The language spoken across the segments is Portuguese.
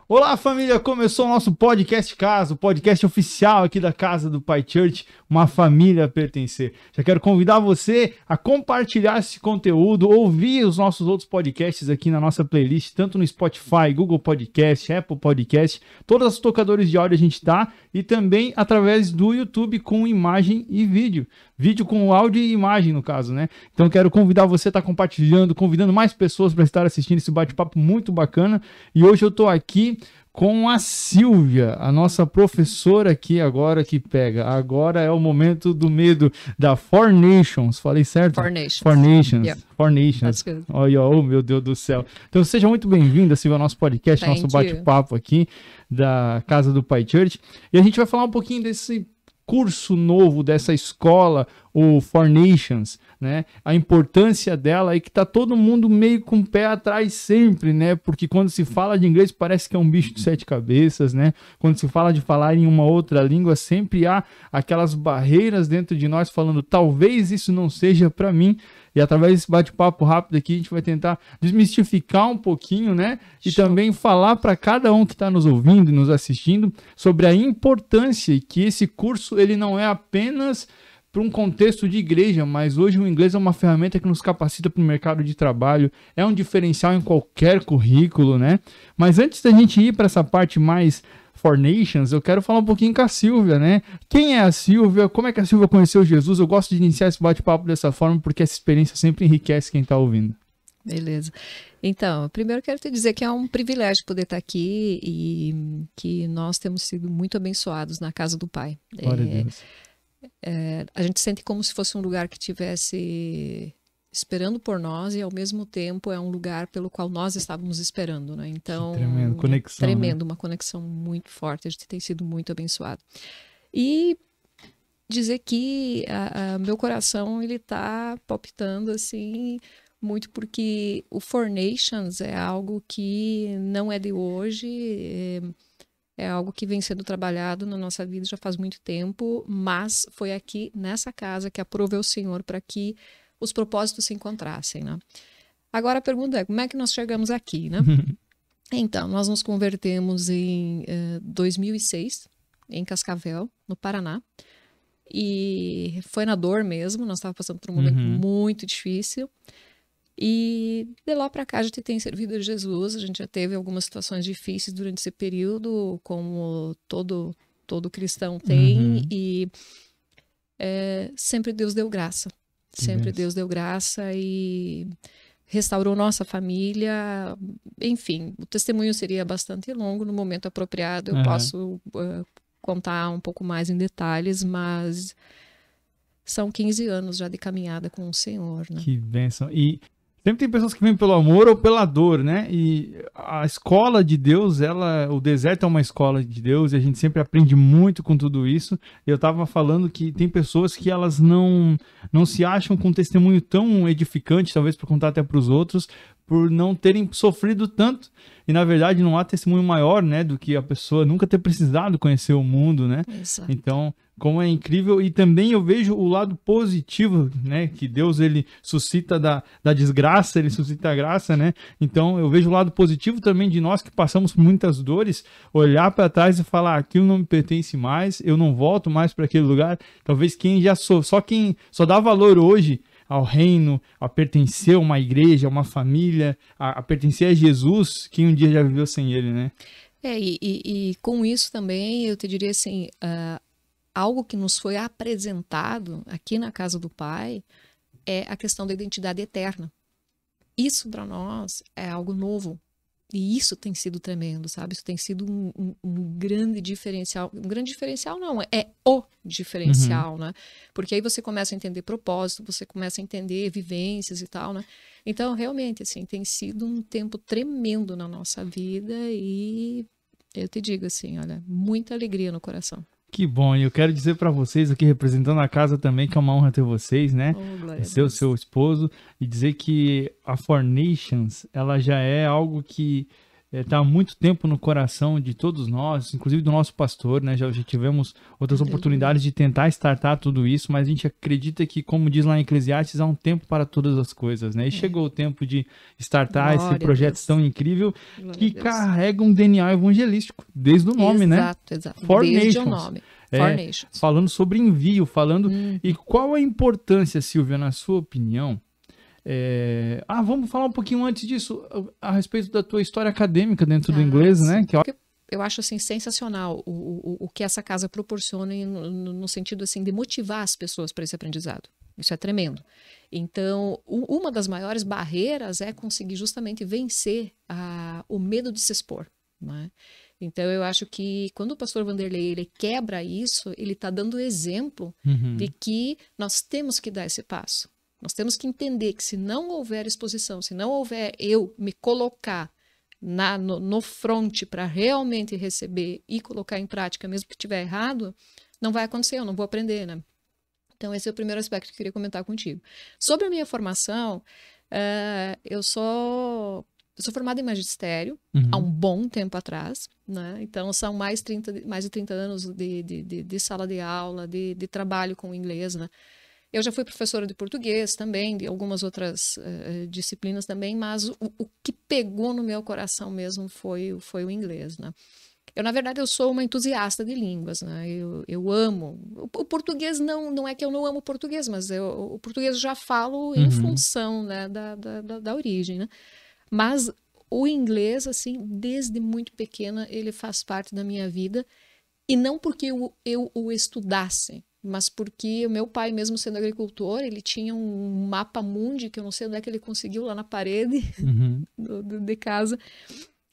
Olá, família! Começou o nosso podcast Casa, o podcast oficial aqui da Casa do Pai Church, uma família a pertencer. Já quero convidar você a compartilhar esse conteúdo, ouvir os nossos outros podcasts aqui na nossa playlist, tanto no Spotify, Google Podcast, Apple Podcast, todos os tocadores de áudio a gente tá, e também através do YouTube com imagem e vídeo. Vídeo com áudio e imagem, no caso, né? Então quero convidar você a estar compartilhando, convidando mais pessoas para estar assistindo esse bate-papo muito bacana. E hoje eu tô aqui com a Silvia, a nossa professora aqui agora que pega. Agora é o momento do medo da Four Nations. Falei certo? Four Nations. Four Nations. Yep. Four Nations. That's good. Olha, oh, meu Deus do céu. Então seja muito bem-vinda, Silvia, ao nosso podcast, Thank nosso you. bate-papo aqui da Casa do Pai Church. E a gente vai falar um pouquinho desse curso novo dessa escola, o Four Nations, né? A importância dela e que tá todo mundo meio com o pé atrás sempre, né? Porque quando se fala de inglês parece que é um bicho de sete cabeças, né? Quando se fala de falar em uma outra língua, sempre há aquelas barreiras dentro de nós falando, talvez isso não seja para mim. E através desse bate-papo rápido aqui, a gente vai tentar desmistificar um pouquinho, né? E também falar para cada um que está nos ouvindo e nos assistindo sobre a importância que esse curso ele não é apenas para um contexto de igreja, mas hoje o inglês é uma ferramenta que nos capacita para o mercado de trabalho, é um diferencial em qualquer currículo, né? Mas antes da gente ir para essa parte mais Four Nations, eu quero falar um pouquinho com a Silvia, né? Quem é a Silvia? Como é que a Silvia conheceu Jesus? Eu gosto de iniciar esse bate-papo dessa forma porque essa experiência sempre enriquece quem está ouvindo. Beleza. Então, primeiro quero te dizer que é um privilégio poder estar aqui e que nós temos sido muito abençoados na casa do Pai. Glória a Deus. A gente sente como se fosse um lugar que estivesse esperando por nós e ao mesmo tempo é um lugar pelo qual nós estávamos esperando, né? Então, que tremendo, conexão, tremendo, né? Uma conexão muito forte, a gente tem sido muito abençoado. E dizer que meu coração ele tá palpitando assim muito porque o Four Nations é algo que não é de hoje, é algo que vem sendo trabalhado na nossa vida já faz muito tempo, mas foi aqui nessa casa que aprovou o Senhor para que os propósitos se encontrassem, né? Agora a pergunta é, como é que nós chegamos aqui, né? Então, nós nos convertemos em 2006, em Cascavel, no Paraná, e foi na dor mesmo, nós estávamos passando por um momento muito difícil, e de lá para cá a gente tem servido a Jesus, a gente já teve algumas situações difíceis durante esse período, como todo cristão tem, e sempre Deus deu graça. Sempre Deus deu graça e restaurou nossa família. Enfim, o testemunho seria bastante longo. No momento apropriado eu posso contar um pouco mais em detalhes, mas são 15 anos já de caminhada com o Senhor, né? Que bênção. E sempre tem pessoas que vêm pelo amor ou pela dor, né? E a escola de Deus, o deserto é uma escola de Deus e a gente sempre aprende muito com tudo isso. Eu tava falando que tem pessoas que elas não se acham com um testemunho tão edificante, talvez para contar até para os outros, por não terem sofrido tanto. E na verdade não há testemunho maior, né, do que a pessoa nunca ter precisado conhecer o mundo, né? Exato. Então, como é incrível. E também eu vejo o lado positivo, né, que Deus ele suscita da desgraça, ele suscita a graça, né? Então eu vejo o lado positivo também de nós que passamos por muitas dores, olhar para trás e falar, aquilo não me pertence mais, eu não volto mais para aquele lugar. Talvez quem só dá valor hoje ao reino, a pertencer a uma igreja, a uma família, a pertencer a Jesus, quem um dia já viveu sem ele, né? E com isso também eu te diria assim, algo que nos foi apresentado aqui na casa do Pai é a questão da identidade eterna. Isso para nós é algo novo. E isso tem sido tremendo, sabe? Isso tem sido um grande diferencial. Um grande diferencial não, é o diferencial, né? Porque aí você começa a entender propósito, você começa a entender vivências e tal, né? Então, realmente, assim, tem sido um tempo tremendo na nossa vida e eu te digo assim, olha, muita alegria no coração. Que bom, e eu quero dizer para vocês aqui, representando a casa também, que é uma honra ter vocês, né? Ser o seu esposo, e dizer que a Four Nations, ela já é algo que está há muito tempo no coração de todos nós, inclusive do nosso pastor, né? Já tivemos outras oportunidades de tentar startar tudo isso, mas a gente acredita que, como diz lá em Eclesiastes, há um tempo para todas as coisas, né? E chegou o tempo de startar esse projeto tão incrível que carrega um DNA evangelístico, desde o nome, né? Exato. For Desde Nations. o nome. For Nations. Falando sobre envio, E qual a importância, Silvia, na sua opinião? Vamos falar um pouquinho antes disso, a respeito da tua história acadêmica dentro do inglês, né? Eu acho assim sensacional o que essa casa proporciona no sentido assim de motivar as pessoas para esse aprendizado. Isso é tremendo. Então, uma das maiores barreiras é conseguir justamente vencer o medo de se expor, né? Então, eu acho que quando o pastor Vanderlei ele quebra isso, ele está dando exemplo de que nós temos que dar esse passo. Nós temos que entender que se não houver exposição, se não houver eu me colocar no front para realmente receber e colocar em prática, mesmo que estiver errado, não vai acontecer, eu não vou aprender, né? Então, esse é o primeiro aspecto que eu queria comentar contigo. Sobre a minha formação, eu sou formada em magistério há um bom tempo atrás, né? Então, são mais de 30 anos de sala de aula, de trabalho com o inglês, né? Eu já fui professora de português também, de algumas outras disciplinas também, mas o que pegou no meu coração mesmo foi o inglês, né? Na verdade, eu sou uma entusiasta de línguas, né? Eu amo. O português não é que eu não amo o português, mas o português eu já falo em função, né, da origem, né? Mas o inglês, assim, desde muito pequena, ele faz parte da minha vida, e não porque eu o estudasse, mas porque o meu pai, mesmo sendo agricultor, ele tinha um mapa mundi, que eu não sei onde é que ele conseguiu, lá na parede de casa,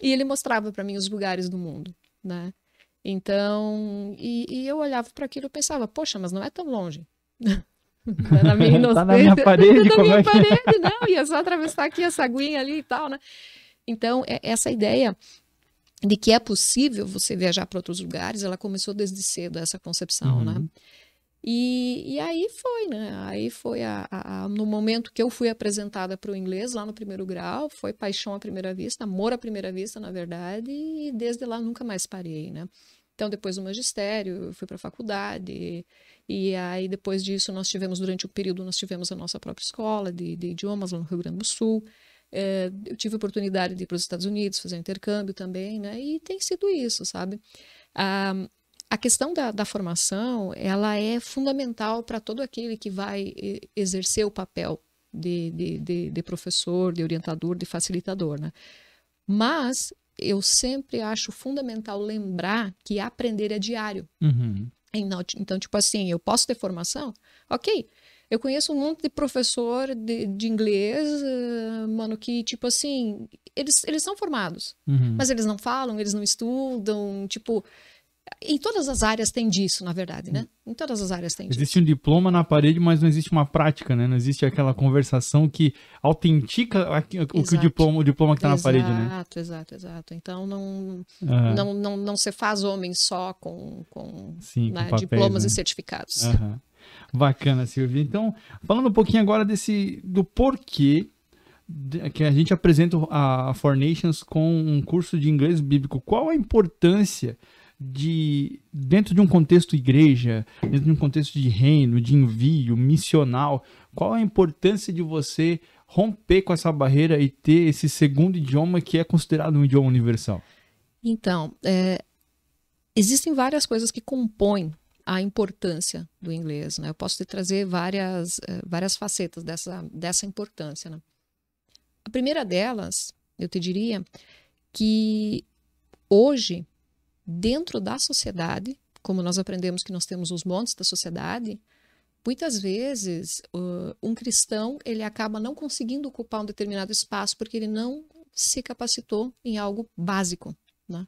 e ele mostrava para mim os lugares do mundo, né? Então, e eu olhava para aquilo e pensava, poxa, mas não é tão longe. Na minha inocência, tá na minha parede, tá na minha parede, não, ia só atravessar aqui essa aguinha ali e tal, né? Então, essa ideia de que é possível você viajar para outros lugares, ela começou desde cedo, essa concepção, né? E aí foi, né? Aí foi no momento que eu fui apresentada para o inglês, lá no primeiro grau, foi paixão à primeira vista, amor à primeira vista, na verdade, e desde lá nunca mais parei, né? Então, depois do magistério, eu fui para a faculdade, e aí depois disso durante o período, nós tivemos a nossa própria escola de idiomas lá no Rio Grande do Sul. Eu tive a oportunidade de ir para os Estados Unidos, fazer um intercâmbio também, né? E tem sido isso, sabe? A questão da formação, ela é fundamental para todo aquele que vai exercer o papel de professor, de orientador, de facilitador, né? Mas eu sempre acho fundamental lembrar que aprender é diário. Então, tipo assim, eu posso ter formação? Ok. Eu conheço um monte de professor de inglês, mano, que, tipo assim, eles são formados, mas eles não falam, eles não estudam, tipo... Em todas as áreas tem disso, na verdade, né? Em todas as áreas tem disso. Existe um diploma na parede, mas não existe uma prática, né? Não existe aquela conversação que autentica o diploma que está na parede, né? Exato. Então, não se faz homem só com papéis, diplomas, né? E certificados. Bacana, Silvia. Então, falando um pouquinho agora do porquê que a gente apresenta a For Nations com um curso de inglês bíblico. Qual a importância dentro de um contexto igreja, dentro de um contexto de reino, de envio, missional, qual a importância de você romper com essa barreira e ter esse segundo idioma que é considerado um idioma universal? Então, existem várias coisas que compõem a importância do inglês, né? Eu posso te trazer várias facetas dessa importância, né? A primeira delas, eu te diria que hoje, dentro da sociedade, como nós aprendemos que nós temos os montes da sociedade, muitas vezes um cristão ele acaba não conseguindo ocupar um determinado espaço porque ele não se capacitou em algo básico, né?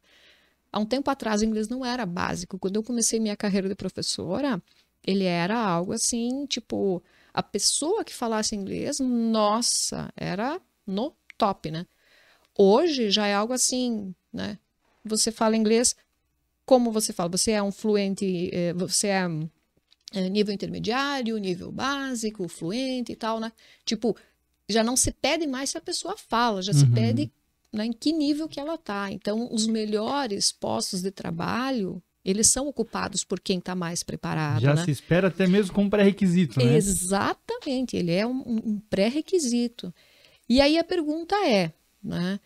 Há um tempo atrás o inglês não era básico. Quando eu comecei minha carreira de professora, ele era algo assim, tipo, a pessoa que falasse inglês, nossa, era no top, né? Hoje já é algo assim, né? Você fala inglês, como você fala? Você é um fluente, você é nível intermediário, nível básico, fluente e tal, né? Tipo, já não se pede mais se a pessoa fala, já se pede né, em que nível que ela está. Então, os melhores postos de trabalho, eles são ocupados por quem está mais preparado. Já né? se espera até mesmo como pré-requisito, né? Exatamente, ele é um pré-requisito. E aí a pergunta é, né?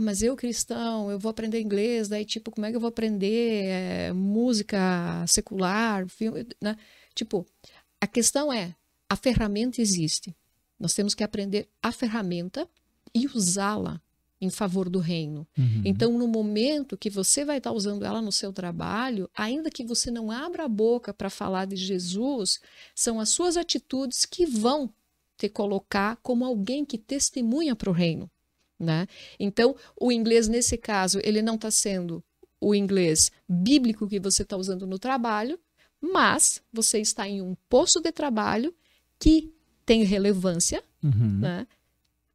Mas eu cristão, eu vou aprender inglês, daí tipo, como é que eu vou aprender música secular, filme, né? Tipo, a questão é, a ferramenta existe. Nós temos que aprender a ferramenta e usá-la em favor do reino. Uhum. Então, no momento que você vai estar usando ela no seu trabalho, ainda que você não abra a boca para falar de Jesus, são as suas atitudes que vão te colocar como alguém que testemunha para o reino. Né? Então, o inglês, nesse caso, ele não está sendo o inglês bíblico que você está usando no trabalho, mas você está em um posto de trabalho que tem relevância, né?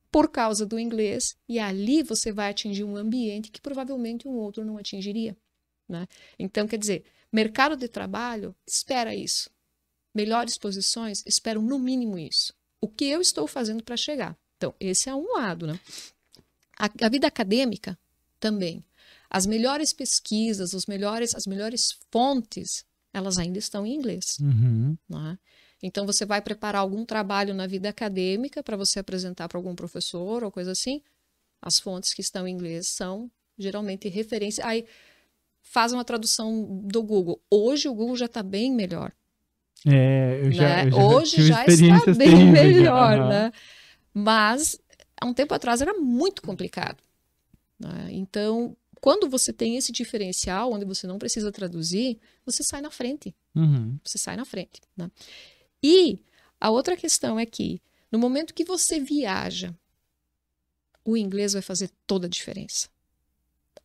Por causa do inglês, e ali você vai atingir um ambiente que provavelmente um outro não atingiria. Né? Então, quer dizer, mercado de trabalho espera isso. Melhores posições esperam no mínimo isso. O que eu estou fazendo para chegar? Então, esse é um lado. Né? A vida acadêmica também. As melhores pesquisas, as melhores fontes, elas ainda estão em inglês. Né? Então, você vai preparar algum trabalho na vida acadêmica para você apresentar para algum professor ou coisa assim. As fontes que estão em inglês são geralmente referência. Aí, faz uma tradução do Google. Hoje, o Google já está bem melhor. Hoje já está bem melhor, né? Mas, há um tempo atrás, era muito complicado. Né? Então, quando você tem esse diferencial, onde você não precisa traduzir, você sai na frente. Você sai na frente, né? E a outra questão é que, no momento que você viaja, o inglês vai fazer toda a diferença.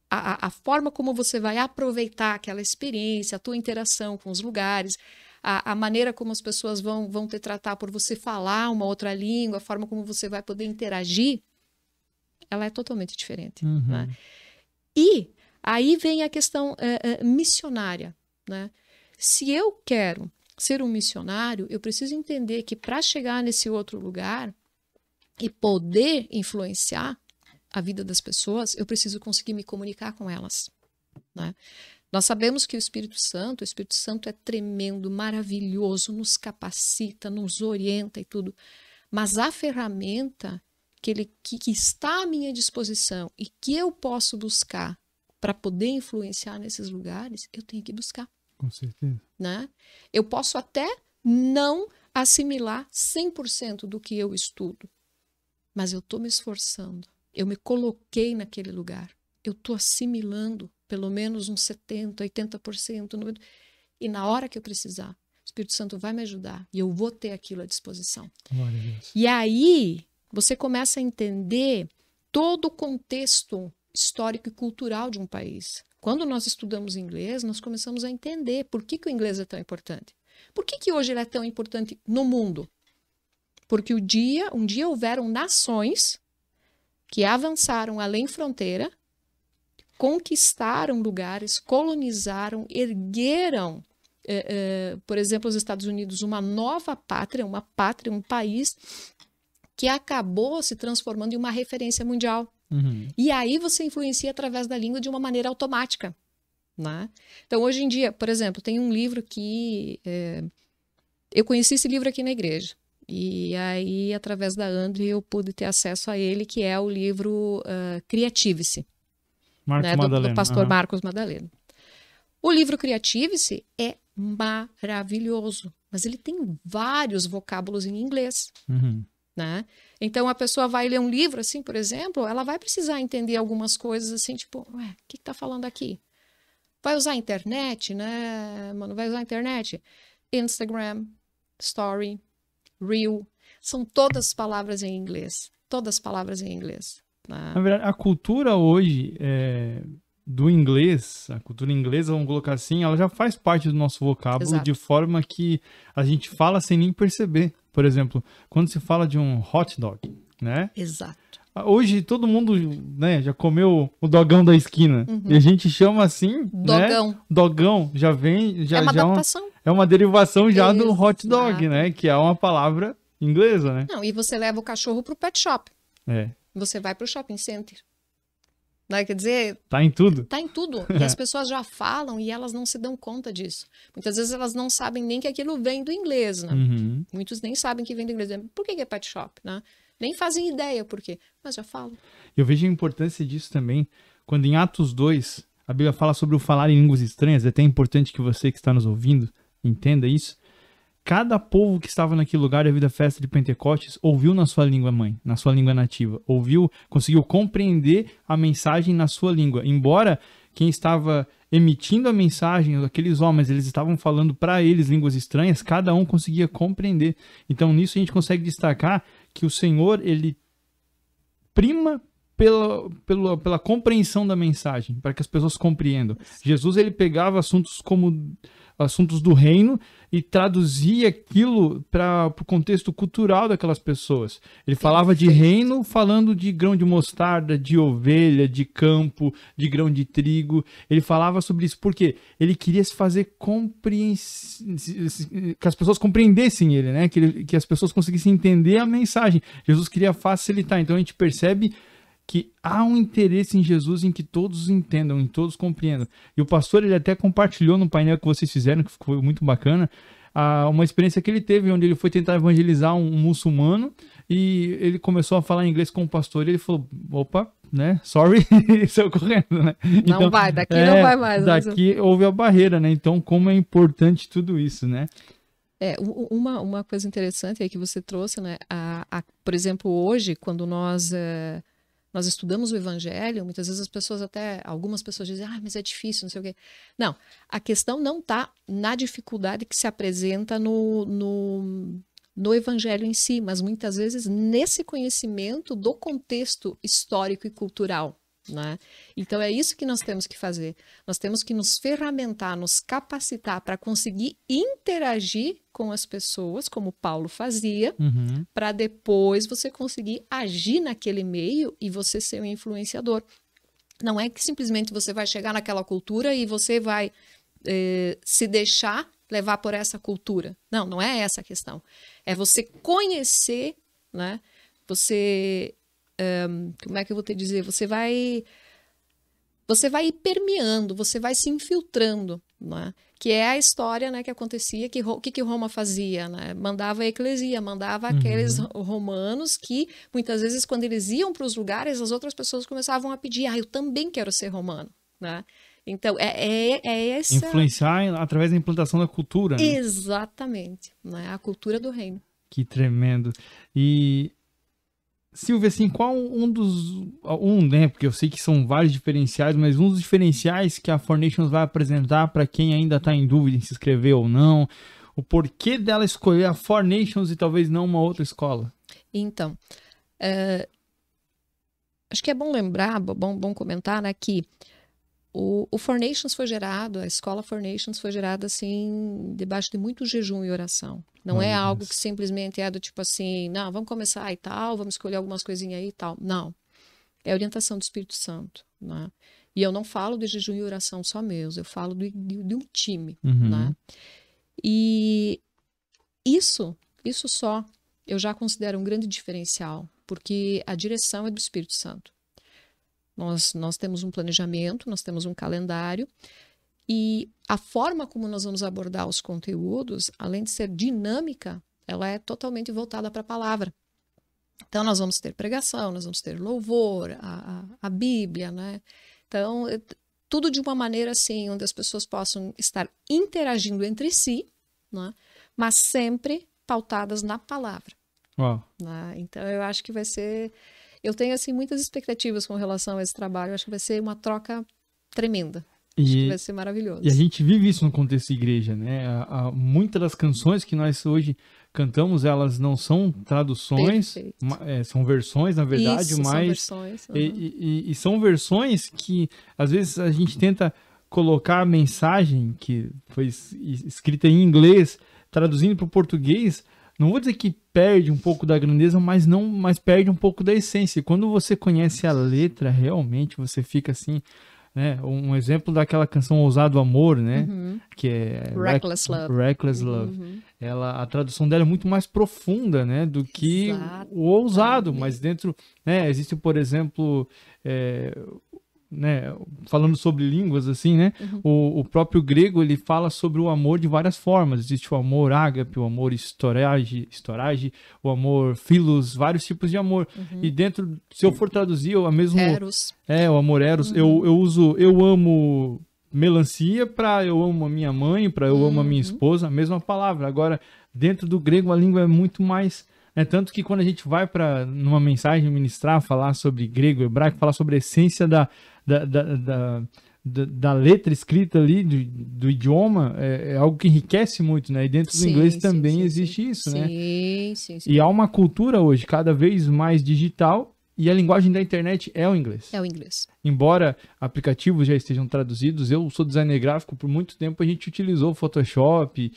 A forma como você vai aproveitar aquela experiência, a tua interação com os lugares, a maneira como as pessoas vão te tratar por você falar uma outra língua, a forma como você vai poder interagir, ela é totalmente diferente. Né? E aí vem a questão missionária. Né? Se eu quero ser um missionário, eu preciso entender que para chegar nesse outro lugar e poder influenciar a vida das pessoas, eu preciso conseguir me comunicar com elas. Né? Nós sabemos que o Espírito Santo é tremendo, maravilhoso, nos capacita, nos orienta e tudo, mas a ferramenta que está à minha disposição e que eu posso buscar para poder influenciar nesses lugares, eu tenho que buscar. Com certeza. Né? Eu posso até não assimilar 100% do que eu estudo, mas eu estou me esforçando. Eu me coloquei naquele lugar. Eu estou assimilando pelo menos uns 70%, 80%. E na hora que eu precisar, o Espírito Santo vai me ajudar e eu vou ter aquilo à disposição. Glória a Deus. E aí você começa a entender todo o contexto histórico e cultural de um país. Quando nós estudamos inglês, nós começamos a entender por que o inglês é tão importante. Por que hoje ele é tão importante no mundo? Porque um dia houveram nações que avançaram além fronteira, conquistaram lugares, colonizaram, ergueram, por exemplo, os Estados Unidos, uma nova pátria, um país que acabou se transformando em uma referência mundial. E aí você influencia através da língua de uma maneira automática. Né? Então, hoje em dia, por exemplo, tem um livro que... eu conheci esse livro aqui na igreja. E aí, através da André, eu pude ter acesso a ele, que é o livro Creative-se, né, do pastor Marcos Madaleno. O livro Creative-se é maravilhoso, mas ele tem vários vocábulos em inglês. Né? Então, a pessoa vai ler um livro, assim, por exemplo, ela vai precisar entender algumas coisas, assim, tipo, o que está falando aqui? Vai usar a internet, né, mano? Vai usar a internet? Instagram, Story, Reel, são todas palavras em inglês. Todas palavras em inglês. Né? Na verdade, a cultura hoje do inglês, a cultura inglesa, vamos colocar assim, ela já faz parte do nosso vocábulo. Exato. De forma que a gente fala sem nem perceber. Por exemplo, quando se fala de um hot dog, né? Exato. Hoje todo mundo, né, já comeu o dogão da esquina. E a gente chama assim, dogão. Né? Dogão, já vem... Já, é uma já adaptação. É uma derivação já do hot dog, né? Que é uma palavra inglesa, né? Não, e você leva o cachorro pro pet shop. É. Você vai pro shopping center. né? Quer dizer, Tá em tudo. tá em tudo. E as pessoas já falam e elas não se dão conta disso. Muitas vezes elas não sabem nem que aquilo vem do inglês, né? Uhum. Muitos nem sabem que vem do inglês. Por que é pet shop, né? Nem fazem ideia por quê, mas já falam. Eu vejo a importância disso também, quando em Atos 2, a Bíblia fala sobre o falar em línguas estranhas. É até importante que você que está nos ouvindo entenda isso. Cada povo que estava naquele lugar devido à festa de Pentecostes ouviu na sua língua mãe, na sua língua nativa. Ouviu, conseguiu compreender a mensagem na sua língua. Embora quem estava emitindo a mensagem, aqueles homens, eles estavam falando para eles línguas estranhas, cada um conseguia compreender. Então nisso a gente consegue destacar que o Senhor, ele prima pela compreensão da mensagem, para que as pessoas compreendam. Jesus, ele pegava assuntos como assuntos do reino e traduzia aquilo para o contexto cultural daquelas pessoas. Ele falava de reino, falando de grão de mostarda, de ovelha, de campo, de grão de trigo. Ele falava sobre isso porque ele queria se fazer que as pessoas compreendessem ele, né? Que as pessoas conseguissem entender a mensagem. Jesus queria facilitar. Então a gente percebe que há um interesse em Jesus em que todos entendam, em todos compreendam. E o pastor, ele até compartilhou no painel que vocês fizeram, que ficou muito bacana, uma experiência que ele teve, onde ele foi tentar evangelizar um muçulmano, e ele começou a falar inglês com o pastor, e ele falou, opa, né, sorry, saiu correndo, né? Não vai, daqui não vai mais. Daqui houve a barreira, né? Então, como é importante tudo isso, né? Uma coisa interessante aí que você trouxe, né? Por exemplo, hoje, quando nós estudamos o Evangelho, muitas vezes algumas pessoas dizem, mas é difícil, não sei o quê. Não, a questão não está na dificuldade que se apresenta no Evangelho em si, mas muitas vezes nesse conhecimento do contexto histórico e cultural, né? Então é isso que nós temos que fazer. Nós temos que nos ferramentar, nos capacitar para conseguir interagir com as pessoas, como Paulo fazia, para depois você conseguir agir naquele meio e você ser um influenciador. Não é que simplesmente você vai chegar naquela cultura e você vai se deixar levar por essa cultura. Não, não é essa a questão. É você conhecer, né? Você... como é que eu vou te dizer? Você vai ir permeando, você vai se infiltrando, né? Que é a história, né, que acontecia, o que Roma fazia, né? Mandava a eclesia, mandava aqueles romanos que, muitas vezes, quando eles iam para os lugares, as outras pessoas começavam a pedir, eu também quero ser romano, né? Então, é essa... Influenciar através da implantação da cultura, né? Exatamente, né? A cultura do reino. Que tremendo. E... Silvia, assim, qual né, porque eu sei que são vários diferenciais, mas um dos diferenciais que a Fornations vai apresentar para quem ainda está em dúvida em se inscrever ou não, o porquê dela escolher a Fornations e talvez não uma outra escola? Então, acho que é bom lembrar, bom comentar, né, que o Fornations foi gerado, a escola Fornations foi gerada assim, debaixo de muito jejum e oração. Não é algo que simplesmente é do tipo assim, não, vamos começar e tal, vamos escolher algumas coisinhas aí e tal. Não. É orientação do Espírito Santo, né? E eu não falo de jejum e oração só meus, eu falo de um time, né? E isso só eu já considero um grande diferencial, porque a direção é do Espírito Santo. Nós temos um planejamento, nós temos um calendário, e a forma como nós vamos abordar os conteúdos, além de ser dinâmica, ela é totalmente voltada para a palavra. Então, nós vamos ter pregação, nós vamos ter louvor, a Bíblia, né? Então, tudo de uma maneira assim, onde as pessoas possam estar interagindo entre si, né? Mas sempre pautadas na palavra. Né? Então, eu acho que vai ser... Eu tenho, assim, muitas expectativas com relação a esse trabalho. Eu acho que vai ser uma troca tremenda. Acho que vai ser maravilhoso. E a gente vive isso no contexto de igreja, né? Muitas das canções que nós hoje cantamos, elas não são traduções, são versões, na verdade, isso, mas... são versões. E são versões que, às vezes, a gente tenta colocar a mensagem que foi escrita em inglês, traduzindo para o português. Não vou dizer que perde um pouco da grandeza, mas perde um pouco da essência. E quando você conhece a letra, realmente você fica assim, né? Um exemplo daquela canção Ousado Amor, né? Que é Reckless Love. A tradução dela é muito mais profunda, né? Do que o ousado, mas dentro, né? Existe, por exemplo, né, falando sobre línguas, assim, né? O próprio grego, ele fala sobre o amor de várias formas. Existe o amor ágape, o amor storage, o amor philos, vários tipos de amor. E dentro, se eu for traduzir, o mesmo... Eros. O amor eros. Eu uso, eu amo melancia para eu amo a minha mãe, para eu amo a minha esposa, a mesma palavra. Agora, dentro do grego, a língua é muito mais... tanto que quando a gente vai para numa mensagem ministrar, falar sobre grego, hebraico, falar sobre a essência da letra escrita ali, do idioma, é algo que enriquece muito, né? E dentro do inglês também existe isso, né? Sim. E há uma cultura hoje cada vez mais digital e a linguagem da internet é o inglês. É o inglês. Embora aplicativos já estejam traduzidos, eu sou designer gráfico, por muito tempo a gente utilizou Photoshop,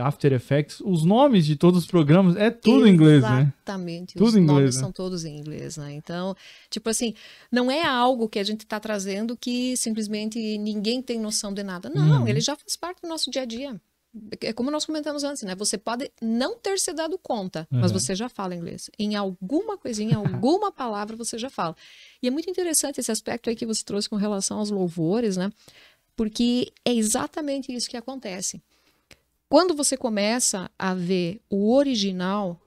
After Effects, os nomes de todos os programas é tudo em inglês, né? Exatamente, tudo os em inglês, nomes né? são todos em inglês, né? Então, tipo assim, não é algo que a gente está trazendo que simplesmente ninguém tem noção de nada. Não, ele já faz parte do nosso dia a dia. É como nós comentamos antes, né? Você pode não ter se dado conta, mas você já fala inglês. Em alguma coisinha, alguma palavra você já fala. E é muito interessante esse aspecto aí que você trouxe com relação aos louvores, né? Porque é exatamente isso que acontece. Quando você começa a ver o original,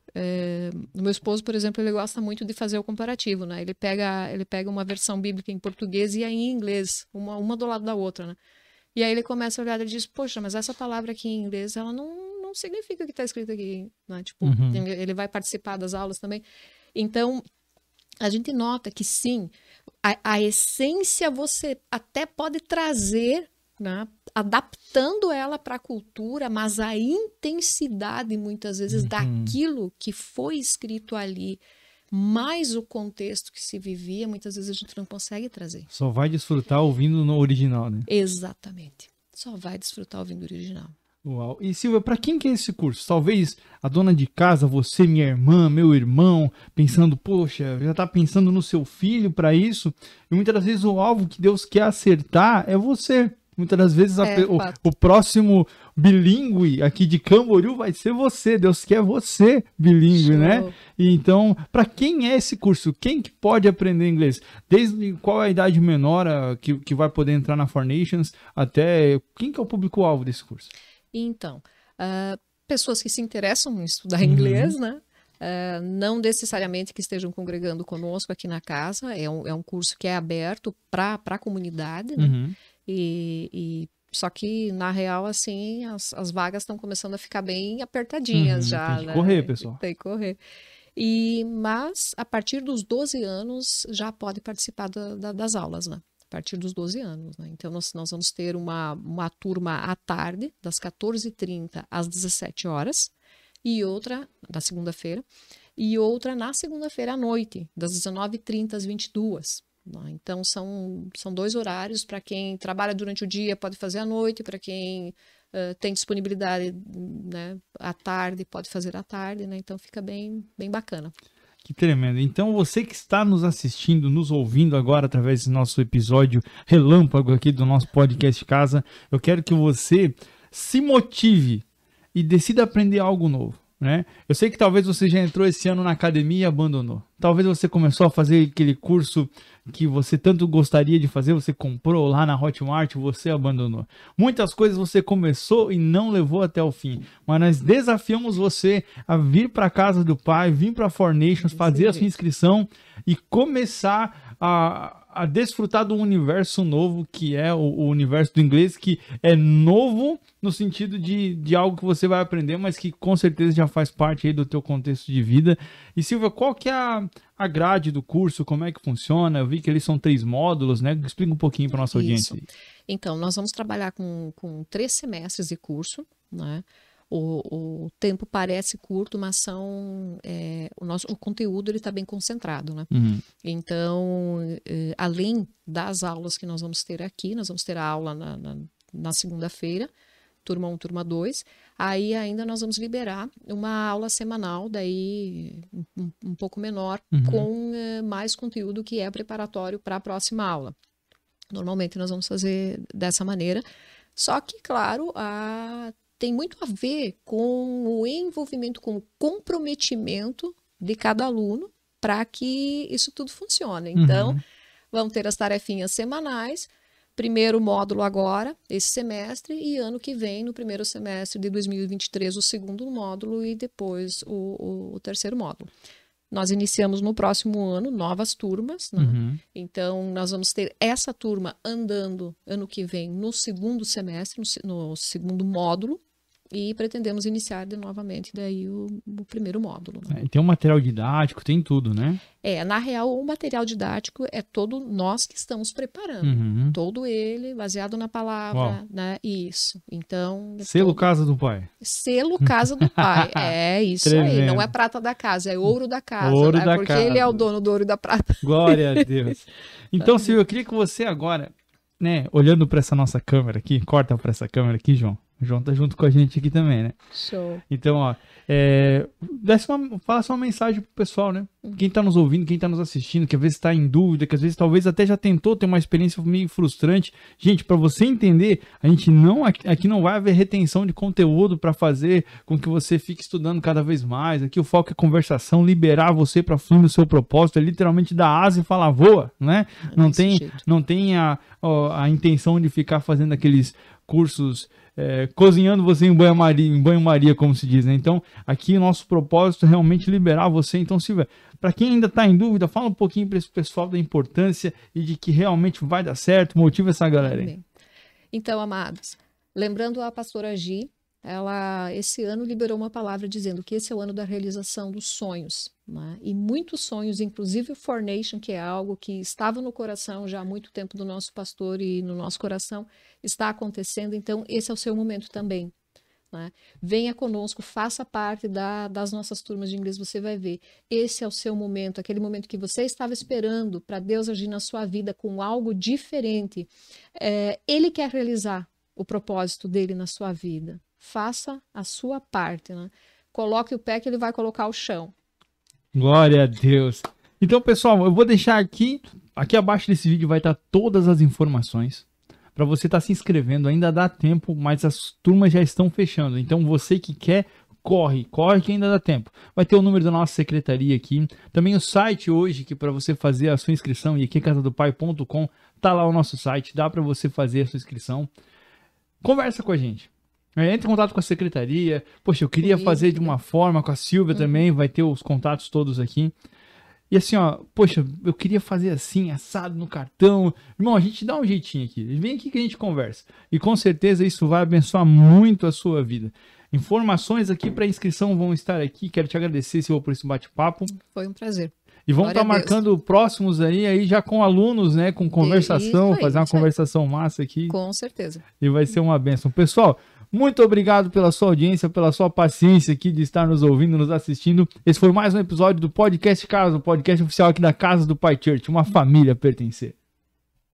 o meu esposo, por exemplo, ele gosta muito de fazer o comparativo, né? Ele pega uma versão bíblica em português e aí em inglês, uma do lado da outra, né? E aí ele começa a olhar e diz, poxa, mas essa palavra aqui em inglês, ela não significa o que está escrito aqui, né? Tipo, ele vai participar das aulas também. Então, a gente nota que sim, a essência você até pode trazer, né? Adaptando ela para a cultura, mas a intensidade, muitas vezes, daquilo que foi escrito ali, mais o contexto que se vivia, muitas vezes a gente não consegue trazer. Só vai desfrutar ouvindo no original, né? Exatamente. Só vai desfrutar ouvindo o original. Uau. E Silvia, para quem que é esse curso? Talvez a dona de casa, você, minha irmã, meu irmão, pensando, poxa, já tá pensando no seu filho para isso. E muitas das vezes o alvo que Deus quer acertar é você. Muitas das vezes o próximo bilíngue aqui de Camboriú vai ser você. Deus quer você bilíngue, né? E então, para quem é esse curso? Quem que pode aprender inglês? Desde qual é a idade menor que vai poder entrar na Fornations até quem que é o público-alvo desse curso? Então, pessoas que se interessam em estudar inglês, né? Não necessariamente que estejam congregando conosco aqui na casa. É um curso que é aberto para a comunidade, né? Só que, na real, assim, as vagas estão começando a ficar bem apertadinhas já, tem que né? correr, pessoal. Tem que correr. Mas, a partir dos 12 anos, já pode participar das aulas, né? A partir dos 12 anos, né? Então, nós vamos ter uma turma à tarde, das 14h30 às 17 horas, e outra, na segunda-feira, e outra na segunda-feira à noite, das 19h30 às 22h. Então, são 2 horários. Para quem trabalha durante o dia, pode fazer à noite. Para quem tem disponibilidade, né, à tarde, pode fazer à tarde, né? Então, fica bem, bem bacana. Que tremendo. Então, você que está nos assistindo, nos ouvindo agora através desse nosso episódio relâmpago aqui do nosso podcast Casa, eu quero que você se motive e decida aprender algo novo, né? Eu sei que talvez você já entrou esse ano na academia e abandonou. Talvez você começou a fazer aquele curso que você tanto gostaria de fazer, você comprou lá na Hotmart, você abandonou. Muitas coisas você começou e não levou até o fim. Mas nós desafiamos você a vir para a casa do Pai, vir para a Fornations, fazer a sua inscrição e começar a desfrutar do universo novo que é o universo do inglês, que é novo no sentido de algo que você vai aprender, mas que com certeza já faz parte aí do teu contexto de vida. E Silvia, qual que é a grade do curso? Como é que funciona? Eu vi que eles são 3 módulos, né? Explica um pouquinho para nossa audiência. Isso. Então, nós vamos trabalhar com 3 semestres de curso, né? O tempo parece curto, mas o conteúdo ele está bem concentrado, né? Então, além das aulas que nós vamos ter aqui, nós vamos ter a aula na segunda-feira, turma 1, turma 2. Aí ainda nós vamos liberar uma aula semanal, daí um pouco menor, com mais conteúdo que é preparatório para a próxima aula. Normalmente nós vamos fazer dessa maneira. Só que, claro, tem muito a ver com o envolvimento, com o comprometimento de cada aluno para que isso tudo funcione. Então, Vamos ter as tarefinhas semanais, primeiro módulo agora, esse semestre, e ano que vem, no primeiro semestre de 2023, o segundo módulo e depois o terceiro módulo. Nós iniciamos no próximo ano novas turmas, né? Então nós vamos ter essa turma andando ano que vem no segundo semestre, no segundo módulo, e pretendemos iniciar novamente daí o primeiro módulo. Né? Tem um material didático, tem tudo, né? Na real, o material didático é todo nós que estamos preparando. Todo ele baseado na palavra, né? Isso. Então... Selo Casa do Pai. Selo Casa do Pai. É isso aí. Não é prata da casa, é ouro da casa. Ouro né? da Porque casa. ele é o dono do ouro e da prata. Glória a Deus. Então, Silvia, eu queria que você agora, né, olhando para essa nossa câmera aqui, corta para essa câmera aqui, João. O João tá junto com a gente aqui também, né? Show. Então, ó, fala só uma mensagem pro pessoal, né? Quem tá nos ouvindo, quem tá nos assistindo, que às vezes tá em dúvida, que às vezes talvez até já tentou ter uma experiência meio frustrante. Gente, para você entender, a gente não, aqui não vai haver retenção de conteúdo para fazer com que você fique estudando cada vez mais. Aqui o foco é conversação, liberar você para fluir no seu propósito, é literalmente dar asa e falar voa, né? Não tem a intenção de ficar fazendo aqueles cursos cozinhando você em banho-maria, como se diz, né? Então, aqui o nosso propósito é realmente liberar você. Então, Silvia, para quem ainda está em dúvida, fala um pouquinho para esse pessoal da importância e de que realmente vai dar certo, motiva essa galera aí. Então, amados, lembrando a pastora Gi, ela esse ano liberou uma palavra dizendo que esse é o ano da realização dos sonhos, né? E muitos sonhos, inclusive o Fornation, que é algo que estava no coração já há muito tempo do nosso pastor e no nosso coração, está acontecendo. Então esse é o seu momento também, né? Venha conosco, faça parte das nossas turmas de inglês, você vai ver, esse é o seu momento, aquele momento que você estava esperando para Deus agir na sua vida com algo diferente. Ele quer realizar o propósito dele na sua vida. Faça a sua parte, né? Coloque o pé que ele vai colocar o chão. Glória a Deus. Então, pessoal, eu vou deixar aqui abaixo desse vídeo vai estar todas as informações para você estar se inscrevendo. Ainda dá tempo, mas as turmas já estão fechando. Então, você que quer, corre que ainda dá tempo. Vai ter o número da nossa secretaria aqui. Também o site hoje, que para você fazer a sua inscrição, e aqui casadopai.com, tá lá o nosso site, dá para você fazer a sua inscrição. Conversa com a gente. Entre em contato com a secretaria. Poxa, eu queria fazer de uma forma, com a Silvia também, vai ter os contatos todos aqui. E assim, ó, poxa, eu queria fazer assim, assado no cartão. Irmão, a gente dá um jeitinho aqui. Vem aqui que a gente conversa. E com certeza isso vai abençoar muito a sua vida. Informações aqui para inscrição vão estar aqui. Quero te agradecer, Silvia, por esse bate-papo. Foi um prazer. E vamos estar marcando próximos aí já com alunos, né? Com conversação, fazer uma conversação massa aqui. Com certeza. E vai ser uma bênção. Pessoal, muito obrigado pela sua audiência, pela sua paciência aqui de estar nos ouvindo, nos assistindo. Esse foi mais um episódio do Podcast Casa, o podcast oficial aqui da Casa do Pai Church, uma família a pertencer.